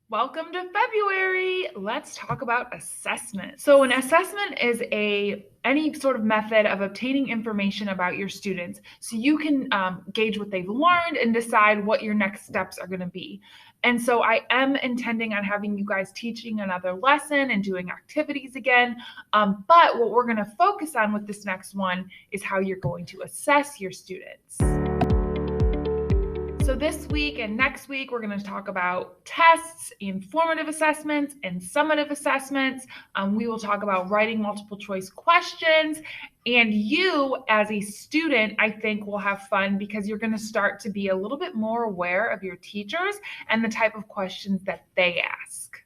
Welcome to February. Let's talk about assessment. So an assessment is any sort of method of obtaining information about your students so you can gauge what they've learned and decide what your next steps are going to be. And so I am intending on having you guys teaching another lesson and doing activities again. But what we're going to focus on with this next one is how you're going to assess your students. So this week and next week, we're going to talk about tests, formative assessments, and summative assessments. We will talk about writing multiple choice questions. And you, as a student, I think will have fun because you're going to start to be a little bit more aware of your teachers and the type of questions that they ask.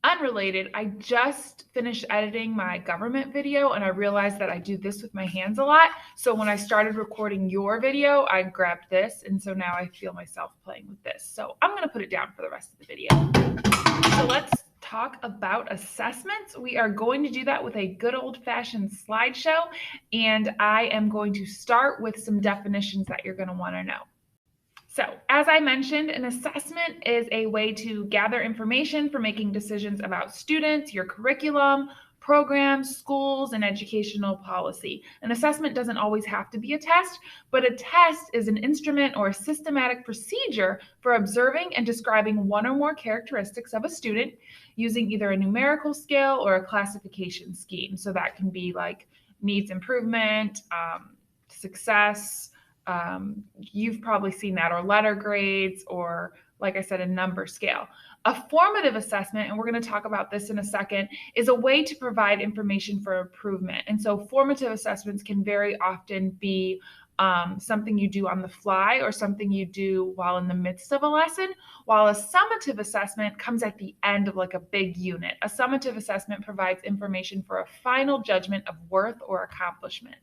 Unrelated, I just finished editing my government video and I realized that I do this with my hands a lot. So when I started recording your video, I grabbed this. And so now I feel myself playing with this. So I'm going to put it down for the rest of the video. So let's talk about assessments. We are going to do that with a good old-fashioned slideshow. And I am going to start with some definitions that you're going to want to know. So, as I mentioned, an assessment is a way to gather information for making decisions about students, your curriculum, programs, schools, and educational policy. An assessment doesn't always have to be a test, but a test is an instrument or a systematic procedure for observing and describing one or more characteristics of a student using either a numerical scale or a classification scheme. So that can be like needs improvement, success, you've probably seen that, or letter grades, or like I said, a number scale. A formative assessment, and we're going to talk about this in a second, is a way to provide information for improvement. And so formative assessments can very often be something you do on the fly or something you do while in the midst of a lesson, while a summative assessment comes at the end of like a big unit. A summative assessment provides information for a final judgment of worth or accomplishment.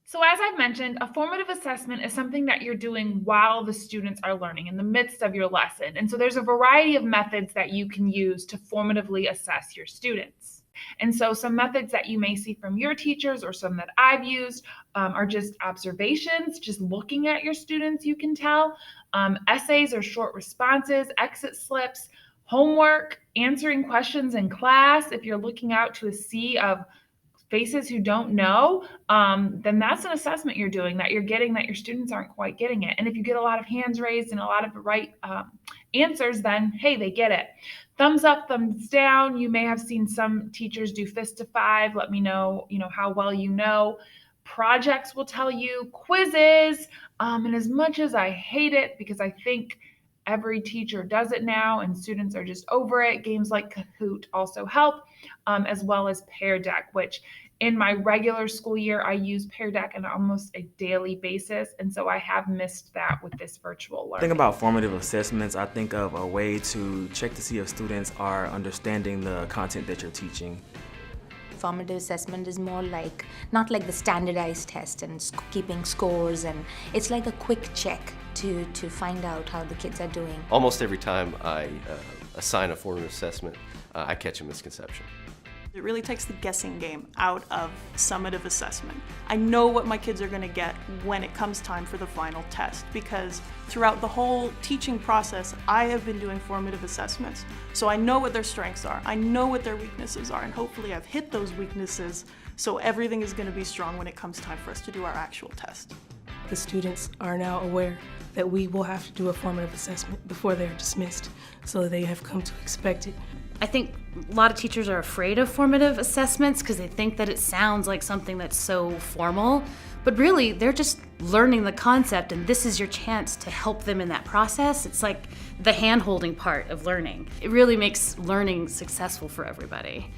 So as I've mentioned, a formative assessment is something that you're doing while the students are learning in the midst of your lesson. And so there's a variety of methods that you can use to formatively assess your students. And so some methods that you may see from your teachers or some that I've used are just observations, just looking at your students, you can tell, essays or short responses, exit slips, homework, answering questions in class. If you're looking out to a sea of faces who don't know, then that's an assessment you're doing that you're getting that your students aren't quite getting it. And if you get a lot of hands raised and a lot of the right answers, then hey, they get it. Thumbs up, thumbs down. You may have seen some teachers do fist to five. Let me know, how well you know. Projects will tell you, quizzes. And as much as I hate it because I think every teacher does it now and students are just over it, games like Kahoot also help, as well as Pear Deck, which in my regular school year, I use Pear Deck on almost a daily basis. And so I have missed that with this virtual learning. Think about formative assessments. I think of a way to check to see if students are understanding the content that you're teaching. Formative assessment is more like, not like the standardized test and keeping scores, and it's like a quick check to find out how the kids are doing. Almost every time I assign a formative assessment, I catch a misconception. It really takes the guessing game out of summative assessment. I know what my kids are going to get when it comes time for the final test, because throughout the whole teaching process, I have been doing formative assessments. So I know what their strengths are, I know what their weaknesses are, and hopefully I've hit those weaknesses, so everything is going to be strong when it comes time for us to do our actual test. The students are now aware that we will have to do a formative assessment before they're dismissed, so they have come to expect it. I think a lot of teachers are afraid of formative assessments because they think that it sounds like something that's so formal, but really they're just learning the concept, and this is your chance to help them in that process. It's like the hand-holding part of learning. It really makes learning successful for everybody.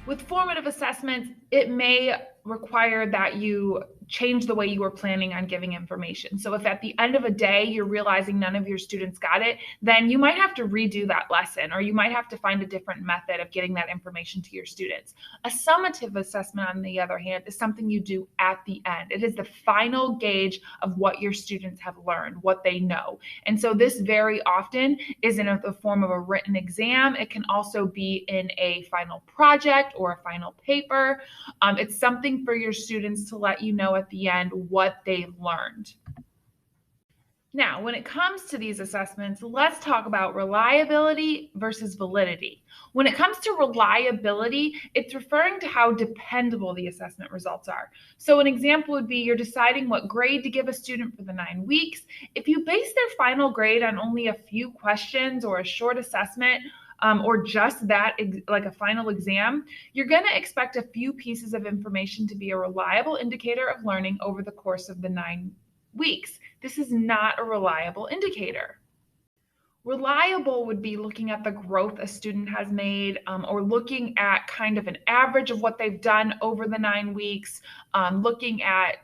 With formative assessments, it may require that you change the way you were planning on giving information. So if at the end of a day you're realizing none of your students got it, then you might have to redo that lesson, or you might have to find a different method of getting that information to your students. A summative assessment, on the other hand, is something you do at the end. It is the final gauge of what your students have learned, what they know. And so this very often is in the form of a written exam. It can also be in a final project or a final paper. It's something for your students to let you know at the end what they've learned. Now, when it comes to these assessments, let's talk about reliability versus validity. When it comes to reliability, it's referring to how dependable the assessment results are. So an example would be you're deciding what grade to give a student for the 9 weeks. If you base their final grade on only a few questions or a short assessment, or just that, like a final exam, you're going to expect a few pieces of information to be a reliable indicator of learning over the course of the 9 weeks. This is not a reliable indicator. Reliable would be looking at the growth a student has made, or looking at kind of an average of what they've done over the 9 weeks, looking at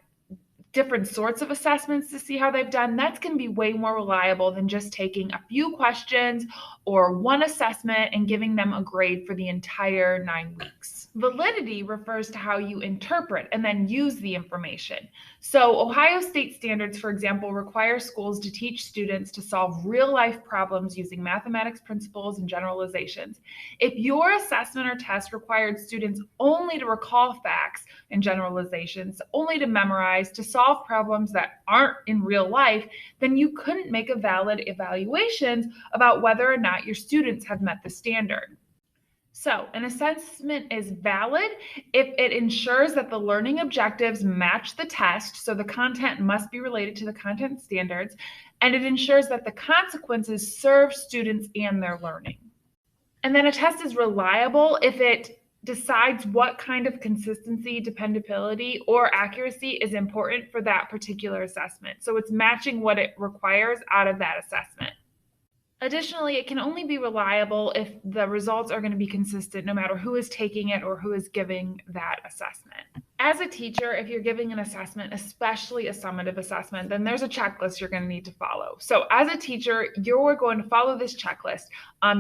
different sorts of assessments to see how they've done. That's going to be way more reliable than just taking a few questions or one assessment and giving them a grade for the entire 9 weeks. Validity refers to how you interpret and then use the information. So Ohio State standards, for example, require schools to teach students to solve real-life problems using mathematics principles and generalizations. If your assessment or test required students only to recall facts and generalizations, only to memorize, to solve problems that aren't in real life, then you couldn't make a valid evaluations about whether or not your students have met the standard. So an assessment is valid if it ensures that the learning objectives match the test, so the content must be related to the content standards, and it ensures that the consequences serve students and their learning. And then a test is reliable if it decides what kind of consistency, dependability, or accuracy is important for that particular assessment. So it's matching what it requires out of that assessment. Additionally, it can only be reliable if the results are going to be consistent no matter who is taking it or who is giving that assessment. As a teacher, if you're giving an assessment, especially a summative assessment, then there's a checklist you're going to need to follow. So as a teacher, you're going to follow this checklist.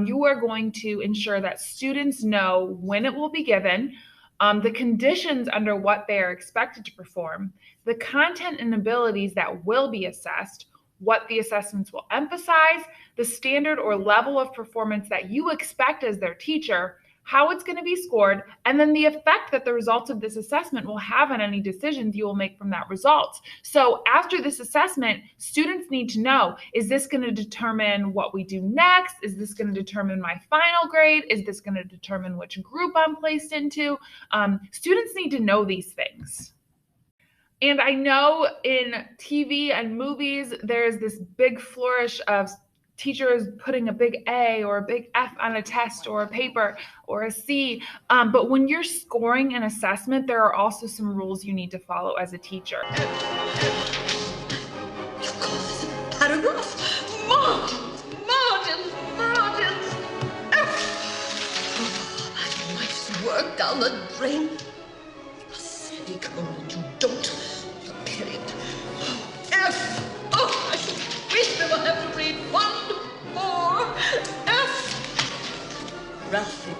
You are going to ensure that students know when it will be given, the conditions under what they are expected to perform, the content and abilities that will be assessed, what the assessments will emphasize, the standard or level of performance that you expect as their teacher, how it's going to be scored, and then the effect that the results of this assessment will have on any decisions you will make from that result. So after this assessment, students need to know, is this going to determine what we do next? Is this going to determine my final grade? Is this going to determine which group I'm placed into? Students need to know these things. And I know in TV and movies, there's this big flourish of teachers putting a big A or a big F on a test or a paper or a C. But when you're scoring an assessment, there are also some rules you need to follow as a teacher. You call this a paragraph? Margins. My life's work down the drain. Semicolon, you don't. Period. F. Oh, I should wish they would have to read one more. F. Ralphie.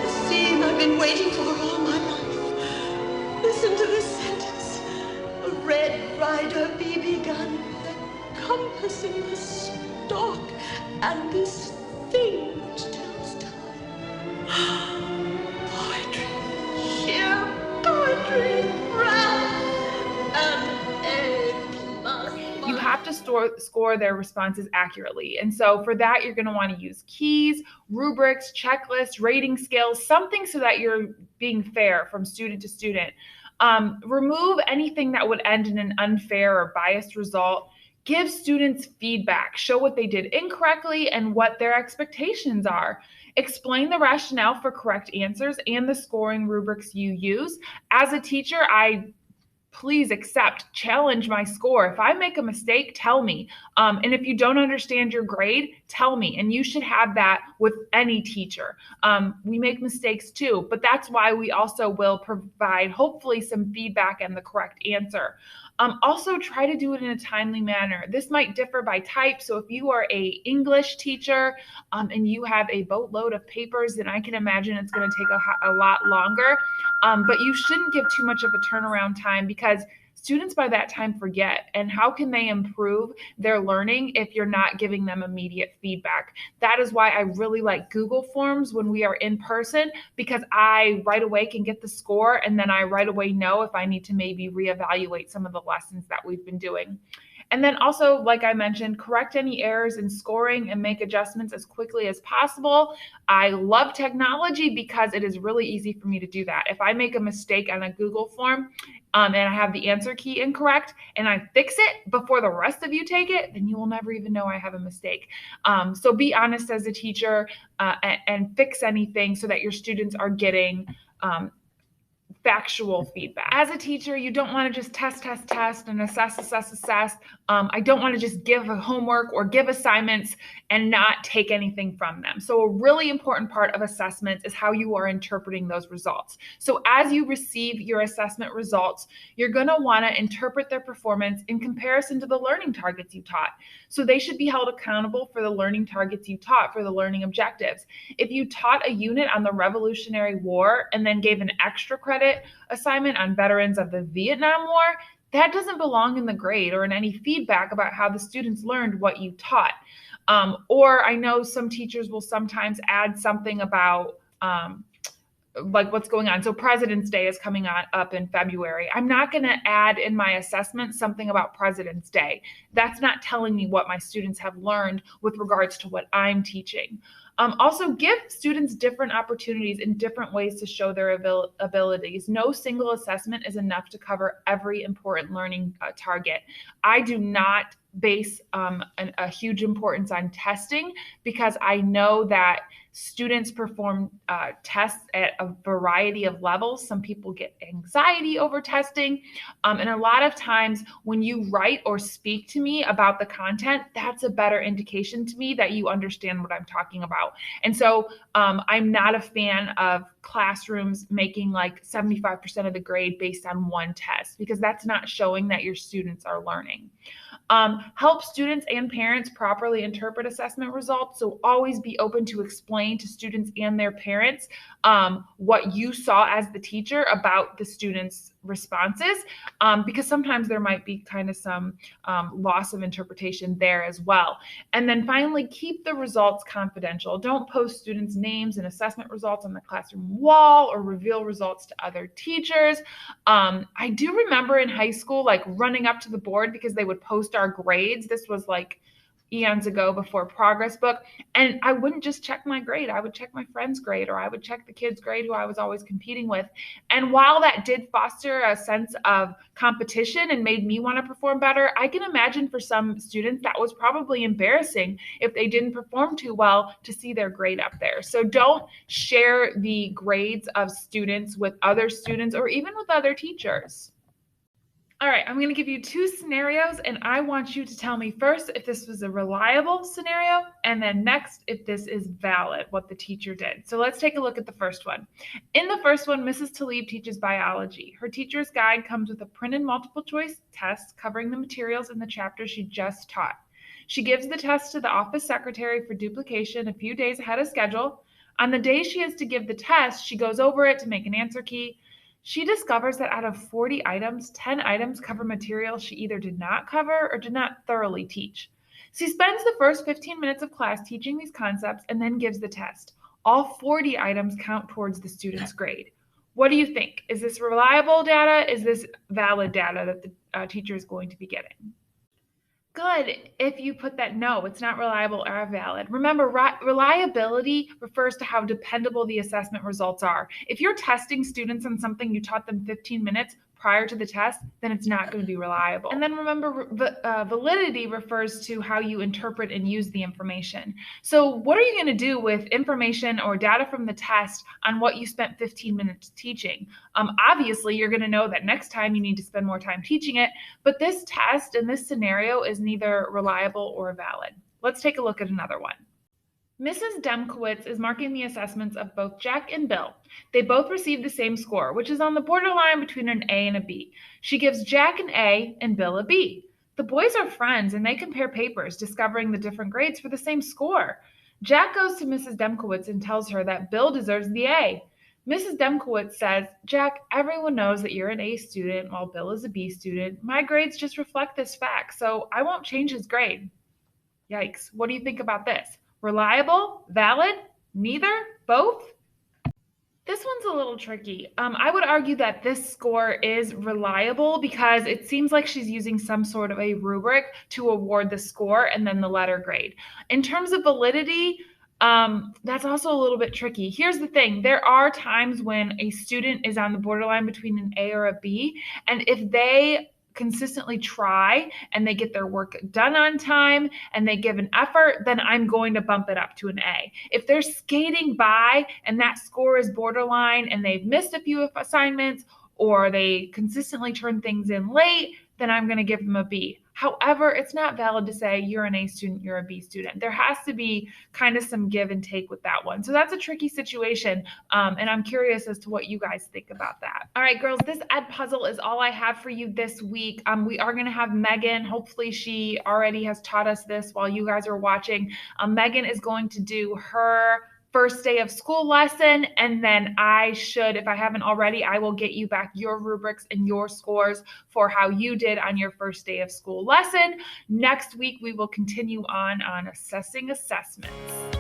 The scene I've been waiting for all my life. Listen to this sentence. A Red Ryder BB gun encompassing the stalk and this thing which tells time. Poetry, sheer poetry, Ralph, and A+. You have to score their responses accurately. And so for that, you're going to want to use keys, rubrics, checklists, rating scales, something so that you're being fair from student to student. Remove anything that would end in an unfair or biased result. Give students feedback. Show what they did incorrectly and what their expectations are. Explain the rationale for correct answers and the scoring rubrics you use. As a teacher, please challenge my score. If I make a mistake, tell me. And if you don't understand your grade, tell me. And you should have that with any teacher. We make mistakes too, but that's why we also will provide hopefully some feedback and the correct answer. Also try to do it in a timely manner. This might differ by type. So if you are an English teacher and you have a boatload of papers, then I can imagine it's going to take a lot longer. But you shouldn't give too much of a turnaround time because students by that time forget. And how can they improve their learning if you're not giving them immediate feedback? That is why I really like Google Forms when we are in person, because I right away can get the score, and then I right away know if I need to maybe reevaluate some of the lessons that we've been doing. And then also, like I mentioned, correct any errors in scoring and make adjustments as quickly as possible. I love technology because it is really easy for me to do that. If I make a mistake on a Google form and I have the answer key incorrect and I fix it before the rest of you take it, then you will never even know I have a mistake. So be honest as a teacher and fix anything so that your students are getting factual feedback. As a teacher, you don't want to just test and assess. I don't want to just give a homework or give assignments and not take anything from them. So a really important part of assessments is how you are interpreting those results. So as you receive your assessment results, you're going to want to interpret their performance in comparison to the learning targets you taught. So they should be held accountable for the learning targets you taught, for the learning objectives. If you taught a unit on the Revolutionary War and then gave an extra credit assignment on veterans of the Vietnam War, that doesn't belong in the grade or in any feedback about how the students learned what you taught. Or I know some teachers will sometimes add something about like what's going on. So President's Day is coming up in February. I'm not going to add in my assessment something about President's Day. That's not telling me what my students have learned with regards to what I'm teaching. Also, give students different opportunities in different ways to show their abilities. No single assessment is enough to cover every important learning target. I do not base a huge importance on testing because I know that students perform tests at a variety of levels. Some people get anxiety over testing. And a lot of times when you write or speak to me about the content, that's a better indication to me that you understand what I'm talking about. And so I'm not a fan of classrooms making like 75% of the grade based on one test, because that's not showing that your students are learning. Help students and parents properly interpret assessment results. So always be open to explain to students and their parents what you saw as the teacher about the students' responses, because sometimes there might be kind of some loss of interpretation there as well. And then finally, keep the results confidential. Don't post students' names and assessment results on the classroom wall or reveal results to other teachers. I do remember in high school, like running up to the board because they would post our grades. This was like eons ago before Progress Book. And I wouldn't just check my grade. I would check my friend's grade, or I would check the kid's grade who I was always competing with. And while that did foster a sense of competition and made me want to perform better, I can imagine for some students that was probably embarrassing if they didn't perform too well to see their grade up there. So don't share the grades of students with other students or even with other teachers. All right, I'm going to give you two scenarios, and I want you to tell me first if this was a reliable scenario, and then next if this is valid, what the teacher did. So let's take a look at the first one. In the first one, Mrs. Talib teaches biology. Her teacher's guide comes with a printed multiple choice test covering the materials in the chapter she just taught. She gives the test to the office secretary for duplication a few days ahead of schedule. On the day she is to give the test, she goes over it to make an answer key. She discovers that out of 40 items, 10 items cover material she either did not cover or did not thoroughly teach. She spends the first 15 minutes of class teaching these concepts and then gives the test. All 40 items count towards the student's grade. What do you think? Is this reliable data? Is this valid data that the teacher is going to be getting? Good if you put that no, it's not reliable or valid. Remember, reliability refers to how dependable the assessment results are. If you're testing students on something you taught them 15 minutes prior to the test, then it's not going to be reliable. And then remember, validity refers to how you interpret and use the information. So what are you going to do with information or data from the test on what you spent 15 minutes teaching? Obviously, you're going to know that next time you need to spend more time teaching it, but this test in this scenario is neither reliable or valid. Let's take a look at another one. Mrs. Demkowitz is marking the assessments of both Jack and Bill. They both received the same score, which is on the borderline between an A and a B. She gives Jack an A and Bill a B. The boys are friends and they compare papers, discovering the different grades for the same score. Jack goes to Mrs. Demkowitz and tells her that Bill deserves the A. Mrs. Demkowitz says, Jack, everyone knows that you're an A student while Bill is a B student. My grades just reflect this fact, so I won't change his grade. Yikes. What do you think about this? Reliable? Valid? Neither? Both? This one's a little tricky. I would argue that this score is reliable because it seems like she's using some sort of a rubric to award the score and then the letter grade. In terms of validity, that's also a little bit tricky. Here's the thing. There are times when a student is on the borderline between an A or a B, and if they consistently try and they get their work done on time and they give an effort, then I'm going to bump it up to an A. If they're skating by and that score is borderline and they've missed a few assignments or they consistently turn things in late, then I'm going to give them a B. However, it's not valid to say you're an A student, you're a B student. There has to be kind of some give and take with that one. So that's a tricky situation, and I'm curious as to what you guys think about that. All right, girls, this ed puzzle is all I have for you this week. We are going to have Megan. Hopefully she already has taught us this while you guys are watching. Megan is going to do her first day of school lesson, and then I should, if I haven't already, I will get you back your rubrics and your scores for how you did on your first day of school lesson. Next week, we will continue on assessing assessments.